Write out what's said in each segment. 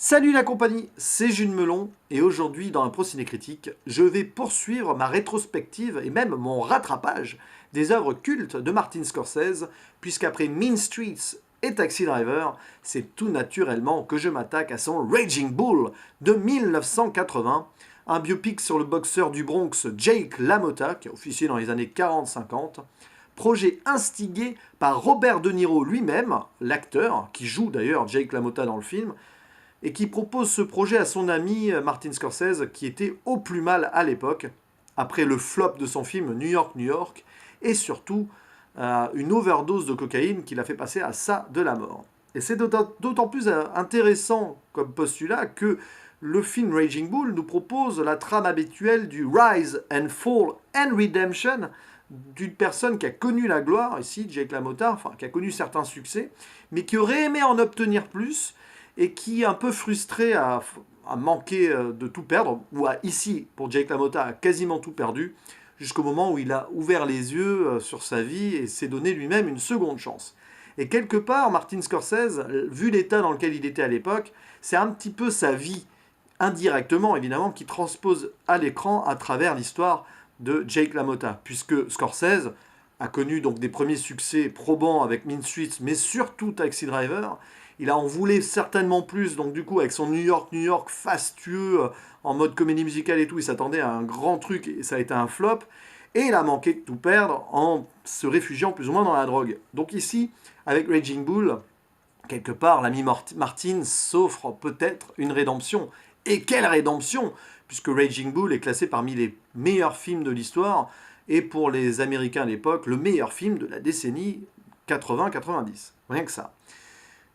Salut la compagnie, c'est Jules Melon et aujourd'hui dans un Pro Ciné Critique, je vais poursuivre ma rétrospective et même mon rattrapage des œuvres cultes de Martin Scorsese, puisqu'après Mean Streets et Taxi Driver, c'est tout naturellement que je m'attaque à son Raging Bull de 1980, un biopic sur le boxeur du Bronx Jake LaMotta, qui a officié dans les années 40-50, projet instigé par Robert De Niro lui-même, l'acteur, qui joue d'ailleurs Jake LaMotta dans le film, et qui propose ce projet à son ami Martin Scorsese, qui était au plus mal à l'époque, après le flop de son film New York, New York, et surtout une overdose de cocaïne qui l'a fait passer à ça de la mort. Et c'est d'autant plus intéressant comme postulat que le film Raging Bull nous propose la trame habituelle du Rise and Fall and Redemption d'une personne qui a connu la gloire, ici Jake LaMotta, enfin qui a connu certains succès, mais qui aurait aimé en obtenir plus, et qui, un peu frustré à manquer de tout perdre, ou ici, pour Jake LaMotta, a quasiment tout perdu, jusqu'au moment où il a ouvert les yeux sur sa vie et s'est donné lui-même une seconde chance. Et quelque part, Martin Scorsese, vu l'état dans lequel il était à l'époque, c'est un petit peu sa vie, indirectement évidemment, qui transpose à l'écran à travers l'histoire de Jake LaMotta, puisque Scorsese a connu donc des premiers succès probants avec Mean Streets, mais surtout Taxi Driver. Il en voulait certainement plus, donc du coup avec son New York, New York fastueux, en mode comédie musicale et tout, il s'attendait à un grand truc et ça a été un flop. Et il a manqué de tout perdre en se réfugiant plus ou moins dans la drogue. Donc ici, avec Raging Bull, quelque part, l'ami Martin s'offre peut-être une rédemption. Et quelle rédemption! Puisque Raging Bull est classé parmi les meilleurs films de l'histoire, et pour les Américains à l'époque, le meilleur film de la décennie 80-90. Rien que ça.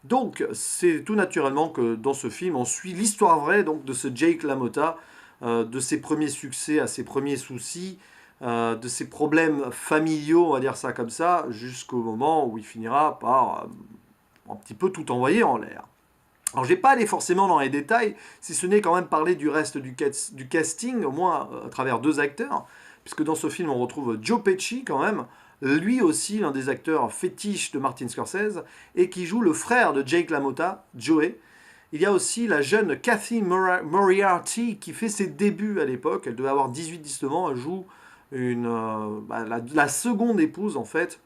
Donc, c'est tout naturellement que dans ce film, on suit l'histoire vraie donc, de ce Jake LaMotta, de ses premiers succès à ses premiers soucis, de ses problèmes familiaux, on va dire ça comme ça, jusqu'au moment où il finira par un petit peu tout envoyer en l'air. Alors, je ne vais pas aller forcément dans les détails, si ce n'est quand même parler du reste du casting, au moins à travers deux acteurs, puisque dans ce film, on retrouve Joe Pesci quand même, lui aussi l'un des acteurs fétiches de Martin Scorsese, et qui joue le frère de Jake LaMotta, Joey. Il y a aussi la jeune Kathy Moriarty qui fait ses débuts à l'époque, elle devait avoir 18-19 ans, elle joue la seconde épouse en fait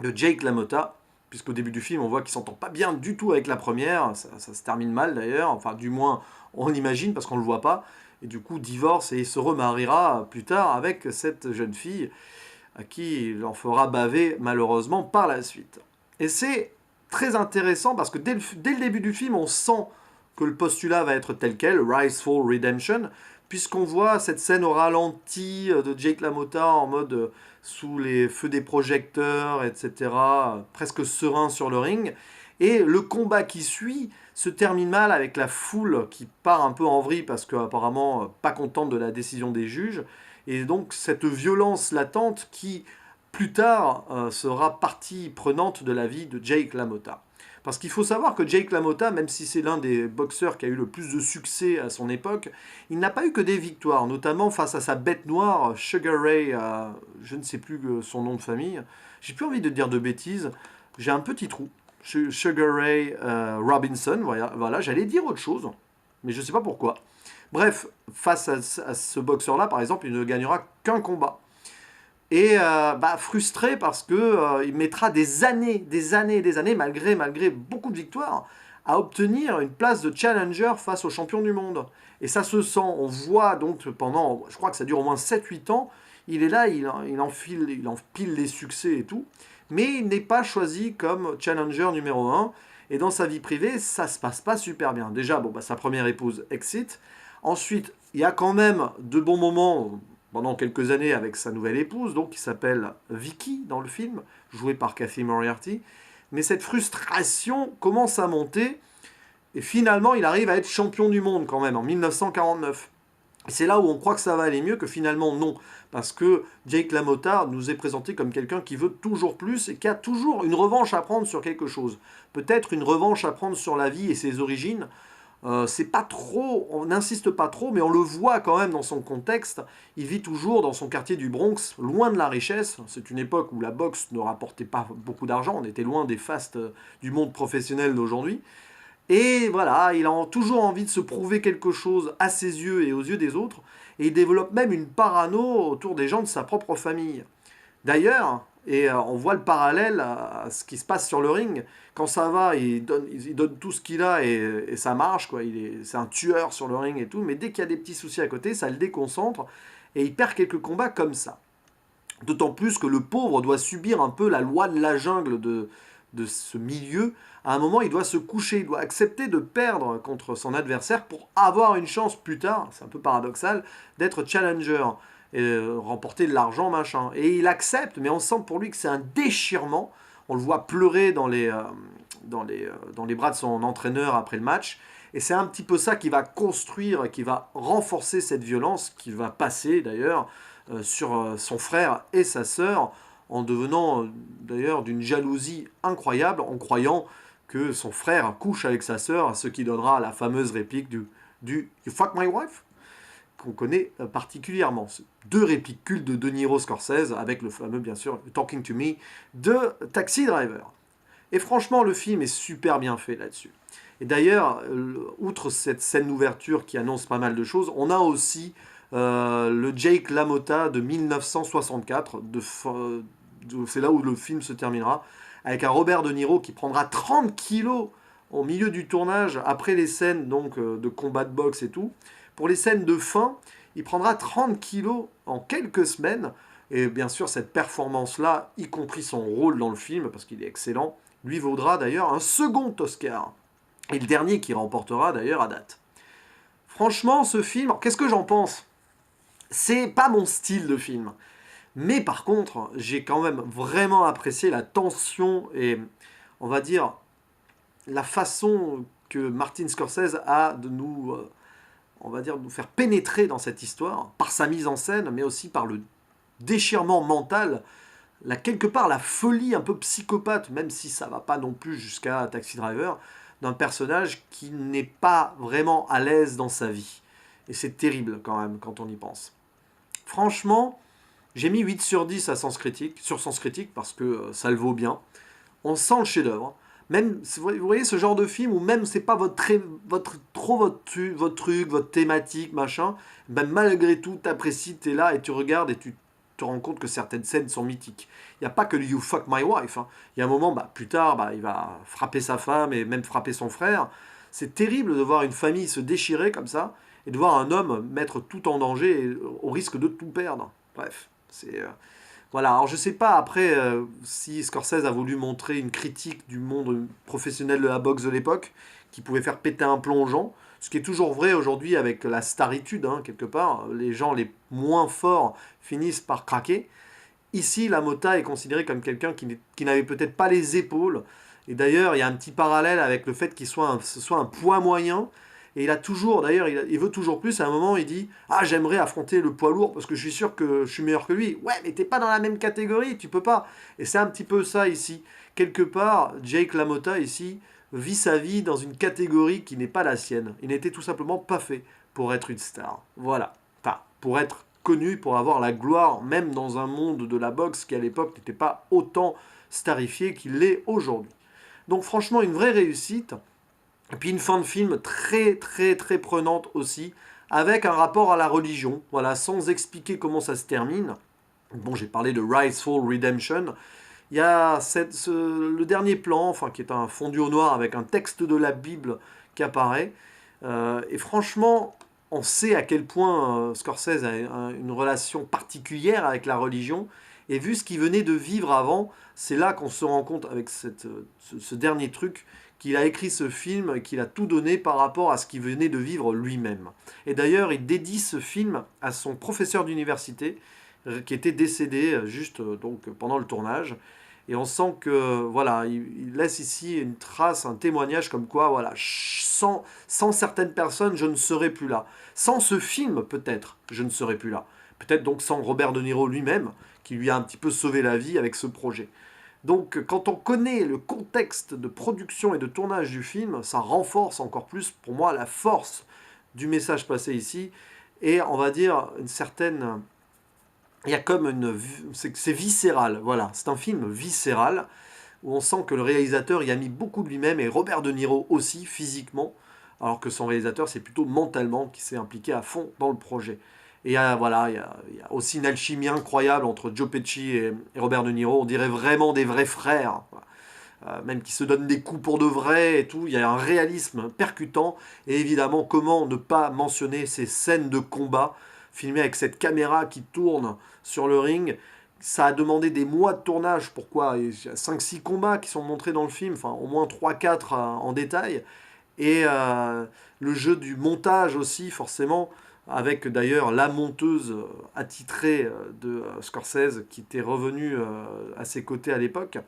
de Jake LaMotta, puisqu'au début du film on voit qu'il s'entend pas bien du tout avec la première, ça se termine mal d'ailleurs, enfin du moins on l'imagine parce qu'on le voit pas, et du coup divorce et se remariera plus tard avec cette jeune fille à qui il en fera baver malheureusement par la suite. Et c'est très intéressant parce que dès le début du film, on sent que le postulat va être tel quel, Rise, Fall, Redemption, puisqu'on voit cette scène au ralenti de Jake LaMotta en mode sous les feux des projecteurs, etc., presque serein sur le ring. Et le combat qui suit se termine mal avec la foule qui part un peu en vrille parce qu'apparemment pas contente de la décision des juges. Et donc cette violence latente qui, plus tard, sera partie prenante de la vie de Jake LaMotta. Parce qu'il faut savoir que Jake LaMotta, même si c'est l'un des boxeurs qui a eu le plus de succès à son époque, il n'a pas eu que des victoires, notamment face à sa bête noire, Sugar Ray, je ne sais plus son nom de famille. J'ai plus envie de dire de bêtises, j'ai un petit trou. Sugar Ray Robinson, voilà, j'allais dire autre chose, mais je ne sais pas pourquoi. Bref, face à ce boxeur-là, par exemple, il ne gagnera qu'un combat. Et frustré parce que il mettra des années, malgré beaucoup de victoires, à obtenir une place de challenger face aux champions du monde. Et ça se sent, on voit donc pendant, je crois que ça dure au moins 7-8 ans, il est là, il empile les succès et tout, mais il n'est pas choisi comme challenger numéro un. Et dans sa vie privée, ça se passe pas super bien. Déjà, sa première épouse excite. Ensuite, il y a quand même de bons moments pendant quelques années avec sa nouvelle épouse, donc qui s'appelle Vicky dans le film, jouée par Kathy Moriarty. Mais cette frustration commence à monter, et finalement il arrive à être champion du monde quand même en 1949. Et c'est là où on croit que ça va aller mieux, que finalement non. Parce que Jake LaMotta nous est présenté comme quelqu'un qui veut toujours plus et qui a toujours une revanche à prendre sur quelque chose. Peut-être une revanche à prendre sur la vie et ses origines. C'est pas trop, on n'insiste pas trop, mais on le voit quand même dans son contexte. Il vit toujours dans son quartier du Bronx, loin de la richesse. C'est une époque où la boxe ne rapportait pas beaucoup d'argent. On était loin des fastes du monde professionnel d'aujourd'hui. Et voilà, il a toujours envie de se prouver quelque chose à ses yeux et aux yeux des autres, et il développe même une parano autour des gens de sa propre famille. D'ailleurs, et on voit le parallèle à ce qui se passe sur le ring. Quand ça va, il donne tout ce qu'il a et ça marche, quoi. C'est un tueur sur le ring et tout, mais dès qu'il y a des petits soucis à côté, ça le déconcentre et il perd quelques combats comme ça. D'autant plus que le pauvre doit subir un peu la loi de la jungle de ce milieu. À un moment, il doit se coucher, il doit accepter de perdre contre son adversaire pour avoir une chance plus tard, c'est un peu paradoxal, d'être challenger et remporter de l'argent, machin. Et il accepte, mais on sent pour lui que c'est un déchirement. On le voit pleurer dans les bras de son entraîneur après le match. Et c'est un petit peu ça qui va construire, qui va renforcer cette violence, qui va passer d'ailleurs sur son frère et sa sœur, en devenant d'ailleurs d'une jalousie incroyable, en croyant que son frère couche avec sa sœur, ce qui donnera la fameuse réplique du You fuck my wife, qu'on connaît particulièrement. Deux répliques cultes de De Niro Scorsese, avec le fameux, bien sûr, Talking to Me de Taxi Driver. Et franchement, le film est super bien fait là-dessus. Et d'ailleurs, outre cette scène d'ouverture qui annonce pas mal de choses, on a aussi le Jake LaMotta de 1964, c'est là où le film se terminera, avec un Robert De Niro qui prendra 30 kilos au milieu du tournage, après les scènes donc, de combat de boxe et tout. Pour les scènes de fin, il prendra 30 kilos en quelques semaines. Et bien sûr, cette performance-là, y compris son rôle dans le film, parce qu'il est excellent, lui vaudra d'ailleurs un second Oscar. Et le dernier qui remportera d'ailleurs à date. Franchement, ce film, qu'est-ce que j'en pense? C'est pas mon style de film. Mais par contre, j'ai quand même vraiment apprécié la tension et, on va dire, la façon que Martin Scorsese a de nous, on va dire, de nous faire pénétrer dans cette histoire, par sa mise en scène, mais aussi par le déchirement mental, quelque part la folie un peu psychopathe, même si ça va pas non plus jusqu'à Taxi Driver, d'un personnage qui n'est pas vraiment à l'aise dans sa vie. Et c'est terrible quand même quand on y pense. Franchement, j'ai mis 8 sur 10 sur Sens Critique parce que ça le vaut bien. On sent le chef-d'œuvre. Même, vous voyez ce genre de film où même c'est pas votre truc, votre thématique, machin, ben malgré tout, t'apprécies, t'es là et tu regardes et tu te rends compte que certaines scènes sont mythiques. Il n'y a pas que le You fuck my wife. Hein. Il y a un moment, plus tard, il va frapper sa femme et même frapper son frère. C'est terrible de voir une famille se déchirer comme ça et de voir un homme mettre tout en danger au risque de tout perdre. Bref, c'est... voilà, alors je sais pas après si Scorsese a voulu montrer une critique du monde professionnel de la boxe de l'époque, qui pouvait faire péter un plongeon, ce qui est toujours vrai aujourd'hui avec la staritude, hein, quelque part. Les gens les moins forts finissent par craquer. Ici, la Motta est considéré comme quelqu'un qui n'avait peut-être pas les épaules. Et d'ailleurs, il y a un petit parallèle avec le fait ce soit un poids moyen. Et il a toujours, d'ailleurs, il veut toujours plus. À un moment, il dit Ah, j'aimerais affronter le poids lourd parce que je suis sûr que je suis meilleur que lui. Ouais, mais t'es pas dans la même catégorie, tu peux pas. Et c'est un petit peu ça ici. Quelque part, Jake LaMotta, ici, vit sa vie dans une catégorie qui n'est pas la sienne. Il n'était tout simplement pas fait pour être une star. Voilà. Enfin, pour être connu, pour avoir la gloire, même dans un monde de la boxe qui à l'époque n'était pas autant starifié qu'il l'est aujourd'hui. Donc franchement, une vraie réussite. Et puis une fin de film très très très prenante aussi, avec un rapport à la religion, voilà, sans expliquer comment ça se termine. Bon, j'ai parlé de Rise, Fall, Redemption. Il y a le dernier plan, enfin, qui est un fondu au noir avec un texte de la Bible qui apparaît. Et franchement, on sait à quel point Scorsese a une relation particulière avec la religion. Et vu ce qu'il venait de vivre avant, c'est là qu'on se rend compte avec ce dernier truc qu'il a écrit ce film, qu'il a tout donné par rapport à ce qu'il venait de vivre lui-même. Et d'ailleurs, il dédie ce film à son professeur d'université, qui était décédé juste donc pendant le tournage. Et on sent que voilà, il laisse ici une trace, un témoignage comme quoi voilà, sans certaines personnes, je ne serais plus là. Sans ce film, peut-être, je ne serais plus là. Peut-être donc sans Robert De Niro lui-même, qui lui a un petit peu sauvé la vie avec ce projet. Donc quand on connaît le contexte de production et de tournage du film, ça renforce encore plus pour moi la force du message passé ici et on va dire une certaine... Il y a comme une... C'est viscéral, voilà, c'est un film viscéral où on sent que le réalisateur y a mis beaucoup de lui-même, et Robert De Niro aussi, physiquement, alors que son réalisateur, c'est plutôt mentalement qui s'est impliqué à fond dans le projet. Et voilà, il y a aussi une alchimie incroyable entre Joe Pesci et Robert De Niro. On dirait vraiment des vrais frères, même qui se donnent des coups pour de vrai et tout. Il y a un réalisme percutant. Et évidemment, comment ne pas mentionner ces scènes de combat filmées avec cette caméra qui tourne sur le ring. Ça a demandé des mois de tournage. Pourquoi? Il y a 5-6 combats qui sont montrés dans le film, enfin au moins 3-4 en détail. Et le jeu du montage aussi, forcément, avec d'ailleurs la monteuse attitrée de Scorsese, qui était revenue à ses côtés à l'époque,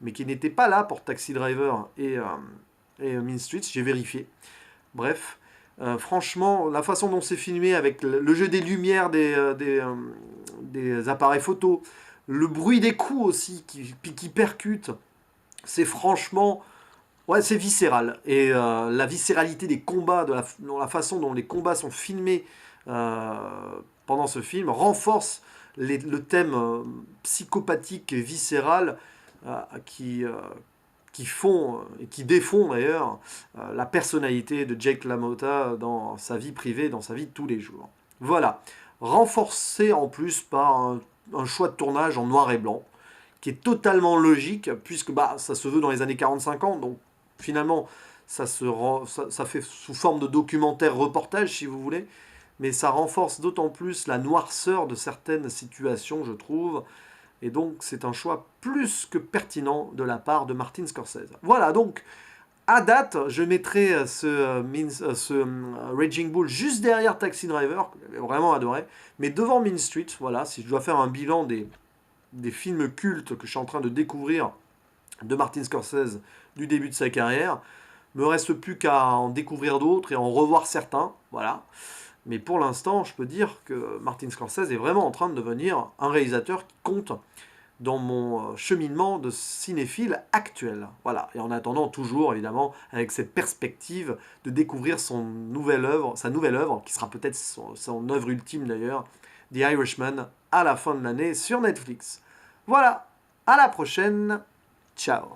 mais qui n'était pas là pour Taxi Driver et Mean Streets, j'ai vérifié. Bref, franchement, la façon dont c'est filmé, avec le jeu des lumières des appareils photo, le bruit des coups aussi qui percute, c'est franchement... Ouais, c'est viscéral. Et la viscéralité des combats, dans la façon dont les combats sont filmés euh, pendant ce film, renforce le thème psychopathique et viscéral euh, qui, euh, qui font et qui défont d'ailleurs la personnalité de Jake LaMotta dans sa vie privée, dans sa vie de tous les jours. Voilà. Renforcé en plus par un choix de tournage en noir et blanc, qui est totalement logique, puisque bah, ça se veut dans les années 40-50, donc finalement, ça fait sous forme de documentaire reportage, si vous voulez, mais ça renforce d'autant plus la noirceur de certaines situations, je trouve. Et donc, c'est un choix plus que pertinent de la part de Martin Scorsese. Voilà, donc, à date, je mettrai Raging Bull juste derrière Taxi Driver, que j'avais vraiment adoré, mais devant Mean Street, voilà, si je dois faire un bilan des films cultes que je suis en train de découvrir de Martin Scorsese du début de sa carrière. Me reste plus qu'à en découvrir d'autres et en revoir certains, voilà. Mais pour l'instant, je peux dire que Martin Scorsese est vraiment en train de devenir un réalisateur qui compte dans mon cheminement de cinéphile actuel. Voilà. Et en attendant, toujours, évidemment, avec cette perspective de découvrir sa nouvelle œuvre, qui sera peut-être son œuvre ultime d'ailleurs, The Irishman, à la fin de l'année sur Netflix. Voilà. À la prochaine. Ciao.